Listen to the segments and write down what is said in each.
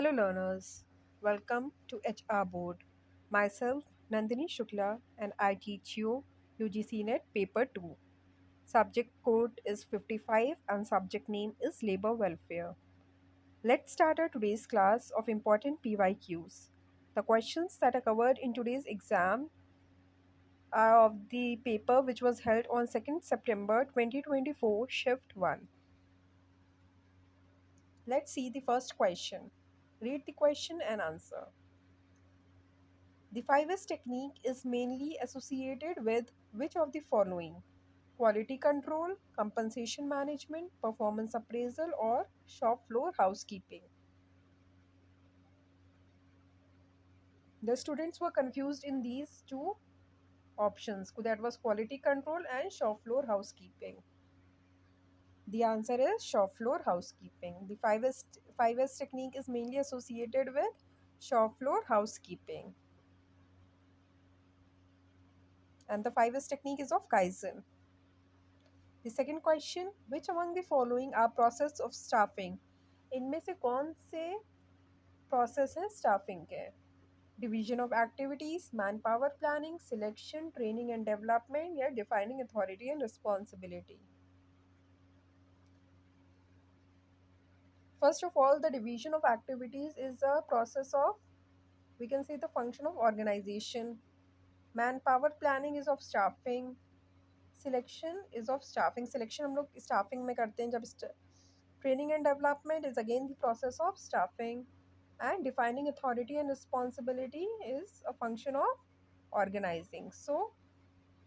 Hello learners, welcome to HR Board. Myself Nandini Shukla and I teach you UGC NET Paper 2. Subject code is 55 and subject name is Labor Welfare. Let's start our today's class of important PYQs. The questions that are covered in today's exam are of the paper which was held on 2nd September 2024, Shift 1. Let's see the first question. Read the question and answer. The 5S technique is mainly associated with which of the following? Quality control, compensation management, performance appraisal, or shop floor housekeeping. The students were confused in these two options. That was quality control and shop floor housekeeping. The answer is shop floor housekeeping. The 5S technique is mainly associated with shop floor housekeeping. And the 5S technique is of Kaizen. The second question, which among the following are process of staffing? इनमें से कौन से process है staffing के? Division of activities, manpower planning, selection, training and development, या defining authority and responsibility. First of all, the division of activities is a process of, we can say, the function of organization. Manpower planning is of staffing. Selection is of staffing. Selection हम लोग staffing में करते हैं जब training and development is again the process of staffing, and defining authority and responsibility is a function of organizing. So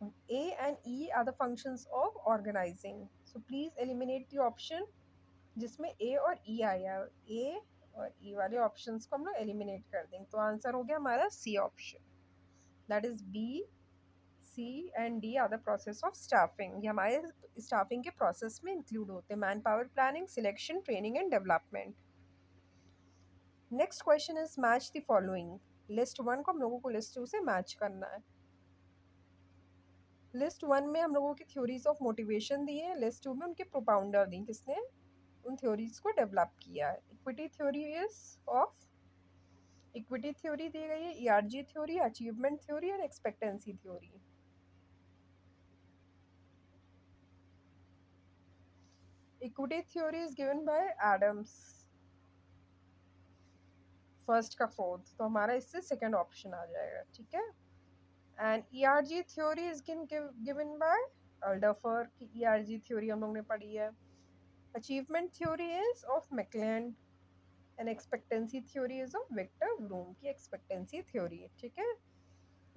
A and E are the functions of organizing. So please eliminate the option जिसमें A और E आया. A और E वाले options को हम लोग eliminate कर देंगे. तो आंसर हो गया हमारा C option. That is B, C and D are the process of staffing. ये हमारे staffing के process में include होते हैं. Manpower planning, selection, training and development. Next question is match the following. List one को हम लोगों को लिस्ट टू से मैच करना है. लिस्ट वन में हम लोगों की थ्योरीज ऑफ मोटिवेशन दी है. लिस्ट टू में उनके प्रोपाउंडर दी किसने उन थ्योरीज को डेवलप किया है. Equity theory is of equity theory दी गई है. ईआरजी थ्योरी, अचीवमेंट थ्योरी और expectancy theory. Equity theory is given by Adams. First का फोर्थ, तो हमारा इससे सेकंड ऑप्शन आ जाएगा. ठीक है. And ERG theory is given by Alderfer की ईआरजी थ्योरी हम लोग ने पढ़ी है. Achievement theory is of McClelland and expectancy theory is of Victor Bloom की एक्सपेक्टेंसी थ्योरी. ठीक है.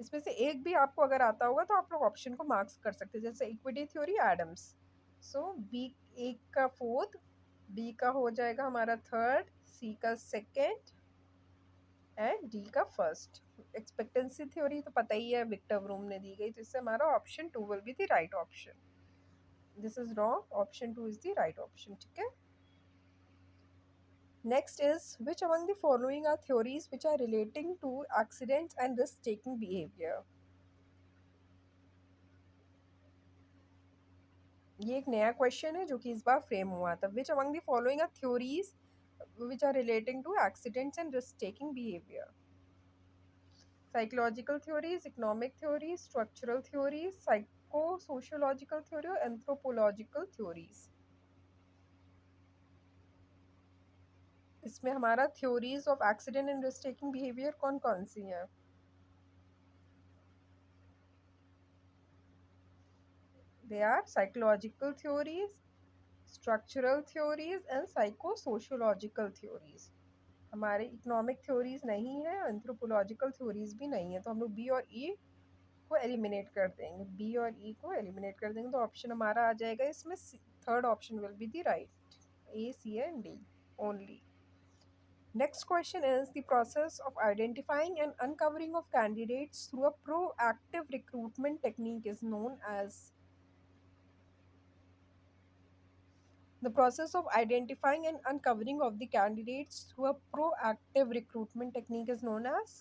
इसमें से एक भी आपको अगर आता होगा तो आप लोग ऑप्शन को मार्क्स कर सकते हैं. जैसे इक्विटी थ्योरी एडम्स, सो बी एक का फोर्थ, बी का हो जाएगा हमारा थर्ड, सी का सेकेंड एंड डी का फर्स्ट. एक्सपेक्टेंसी थ्योरी तो पता ही है विक्टर ब्रूम ने दी गई, तो इससे हमारा option two will be the right option. This is wrong. Option two is the right option. ठीक है. Next is which among the following are theories which are relating to accidents and risk taking behaviour. ये एक नया question है जो कि इस बार frame हुआ था. Which among the following are theories which are relating to accidents and risk taking behaviour. Psychological theories, economic theories, structural theories, psychosociological theory और anthropological theories. इसमें हमारा theories of accident and risk taking behavior कौन कौन सी हैं? They are psychological theories, structural theories and psychosociological theories. हमारे economic theories नहीं है, anthropological theories भी नहीं है, तो हम लोग बी और ई को एलिमिनेट कर देंगे. बी और ई को एलिमिनेट कर देंगे तो ऑप्शन हमारा आ जाएगा इसमें third option will be the right. A, C and D only. Next question is the process of identifying and uncovering of candidates through a proactive recruitment technique is known as. The process of identifying and uncovering of the candidates through a proactive recruitment technique is known as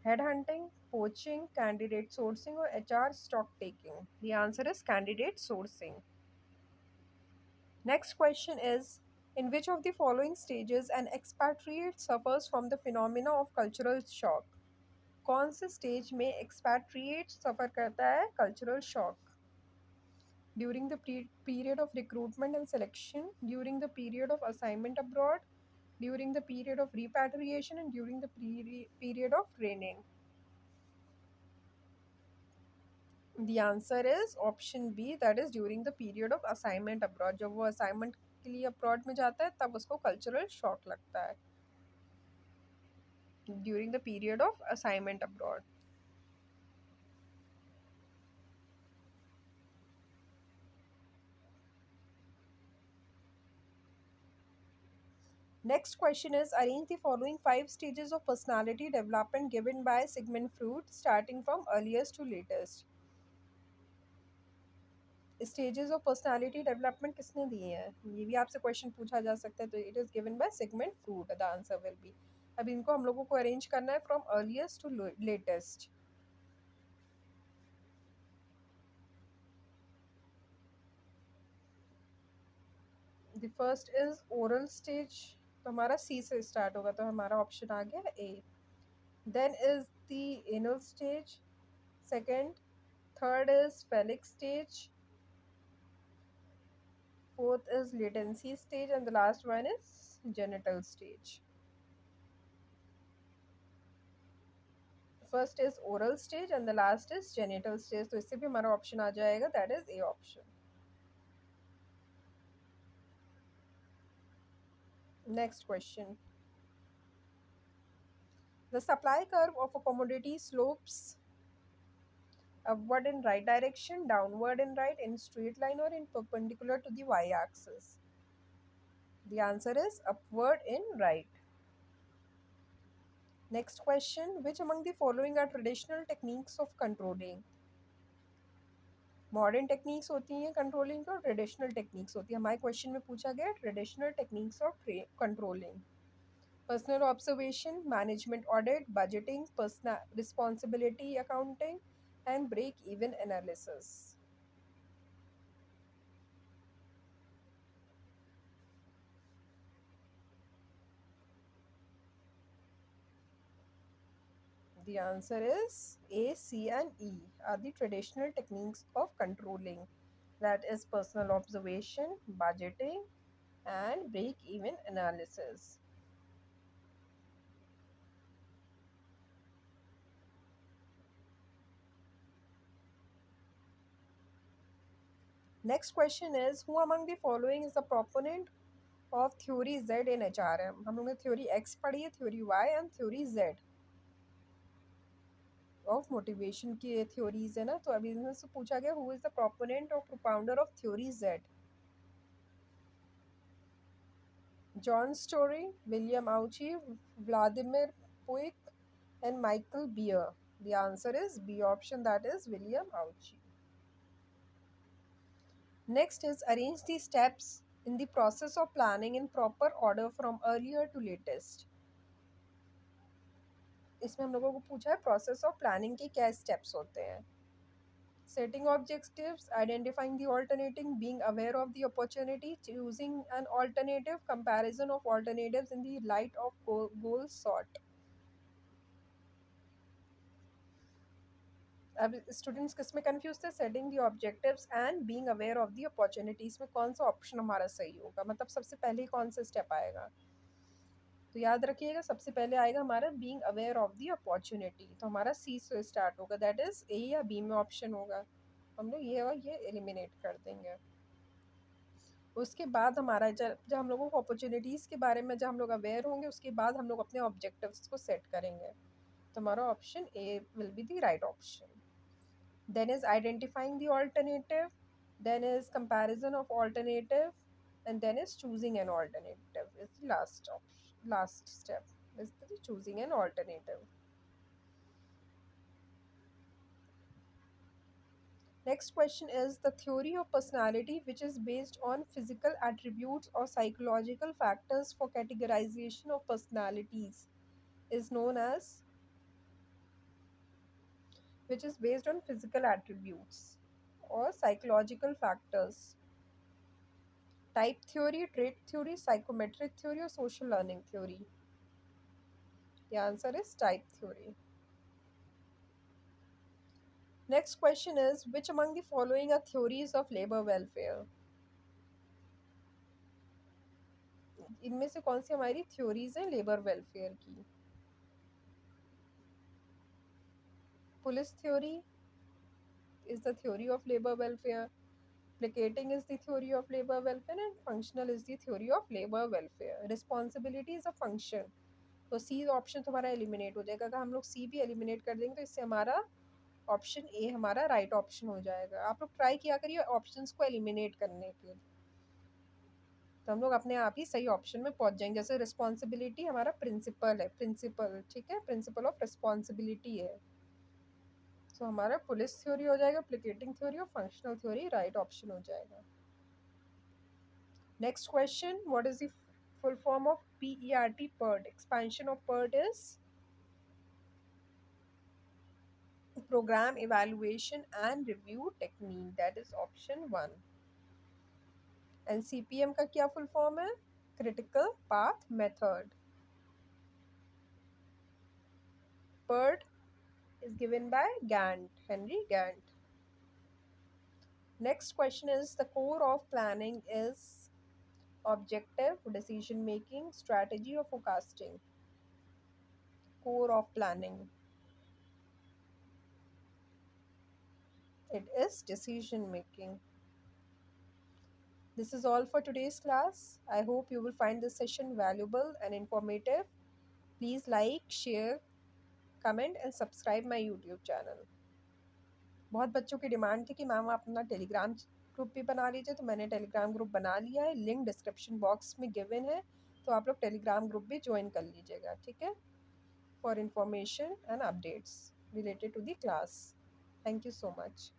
headhunting, poaching, candidate sourcing or HR stock taking. The answer is candidate sourcing. Next question is In which of the following stages an expatriate suffers from the phenomena of cultural shock? कौन से stage में expatriate सफ़र करता है cultural shock? During the period of recruitment and selection, during the period of assignment abroad, during the period of repatriation, and during the period of training. The answer is option B, that is during the period of assignment abroad. जब वो assignment के लिए abroad में जाता है तब उसको cultural shock लगता है, during the period of assignment abroad. Next question is, arrange the following 5 stages of personality development given by Sigmund Freud, starting from earliest to latest. Stages of personality development किसने दिए हैं, ये भी आपसे question पूछा जा सकता है. तो it is given by Sigmund Freud. The answer will be, अब इनको हम लोगों को अरेंज करना है from earliest to latest. The first is oral stage, तो हमारा सी से स्टार्ट होगा, तो हमारा ऑप्शन आ गया A. Then is the anal stage, second. Third is phallic stage. Fourth is latency stage and the last one is genital stage. First is oral stage and the last is genital stage, तो इससे भी हमारा option आ जाएगा, that is A option. Next question. The supply curve of a commodity slopes upward in right direction, downward in right, in straight line or in perpendicular to the y-axis. The answer is upward in right. Next question. Which among the following are traditional techniques of controlling? Modern techniques होती हैं controlling की और traditional techniques होती है. हमारे question में पूछा गया traditional techniques of controlling. Personal observation, management audit, budgeting, personal responsibility accounting and break even analysis. The answer is A, C, and E are the traditional techniques of controlling. That is personal observation, budgeting, and break-even analysis. Next question is, who among the following is the proponent of theory Z in HRM? हम लोग ने theory X पढ़ी है, theory Y and theory Z of motivation की theories है ना. तो अभी इसमें से पूछा गया, who is the proponent or propounder of theory Z? John Story, William Auchi, Vladimir Puig, and Michael Beer. The answer is B option, that is William Auchi. Next is, arrange the steps in the process of planning in proper order from earlier to latest. इसमें हम लोगों को पूछा है process of planning के क्या steps होते हैं. Setting objectives, identifying the alternating, being aware of the opportunity, choosing an alternative, comparison of alternatives in the light of goals sought. अब स्टूडेंट्स किस में कंफ्यूज थे, setting the objectives and being aware of the opportunities में कौन सा option हमारा सही होगा, मतलब सबसे पहले कौन सा स्टेप आएगा. तो याद रखिएगा सबसे पहले आएगा हमारा being aware of the opportunity, तो हमारा सी से स्टार्ट होगा, दैट इज ए या बी में ऑप्शन होगा. हम लोग ये और ये एलिमिनेट कर देंगे. उसके बाद हमारा जब जब हम लोगों को अपॉर्चुनिटीज़ के बारे में जब हम लोग अवेयर होंगे उसके बाद हम लोग अपने ऑब्जेक्टिव्स को सेट करेंगे. तो हमारा option A will be the right option. Then is identifying the alternative, then is comparison of alternative, and then is choosing an alternative is the last option. Last step is the choosing an alternative. Next question is, the theory of personality which is based on physical attributes or psychological factors for categorization of personalities is known as, which is based on physical attributes or psychological factors. Type theory, trait theory, psychometric theory और social learning theory? The answer is type theory. Next question is, which among the following are theories of labor welfare? इनमें से कौन सी हमारी theories हैं labour welfare की? Police theory is the theory of labor welfare, placating is the theory of labor welfare, and functional is the theory of labor welfare. Responsibility is a function. तो C option तुम्हारा eliminate हो जाएगा. अगर हम लोग सी भी eliminate कर देंगे तो इससे हमारा ऑप्शन ए हमारा राइट ऑप्शन हो जाएगा. आप लोग ट्राई किया करिए ऑप्शंस को एलिमिनेट करने के, तो हम लोग अपने आप ही सही ऑप्शन में पहुंच जाएंगे. जैसे रिस्पॉन्सिबिलिटी हमारा प्रिंसिपल है, प्रिंसिपल, ठीक है, प्रिंसिपल ऑफ रिस्पॉन्सिबिलिटी है. तो हमारा पुलिस थ्योरी हो जाएगा, प्लिकेटिंग थ्योरी और फंक्शनल थ्योरी राइट ऑप्शन हो जाएगा. Next question, what is the full form of PERT? PERT. Expansion of PERT is Program Evaluation and Review Technique. That is option 1. And CPM का क्या full form है? Critical Path Method. PERT is given by Gantt, Henry Gantt. Next question is, the core of planning is objective, decision making, strategy or forecasting? Core of planning. It is decision making. This is all for today's class. I hope you will find this session valuable and informative. Please like, share, comment and subscribe my YouTube channel. बहुत बच्चों की demand थी कि ma'am आप अपना Telegram group भी बना लीजिए, तो मैंने टेलीग्राम ग्रुप बना लिया है. लिंक डिस्क्रिप्शन बॉक्स में गिवन है, तो आप लोग टेलीग्राम ग्रुप भी ज्वाइन कर लीजिएगा, ठीक है, for information and updates related to the class. Thank you so much.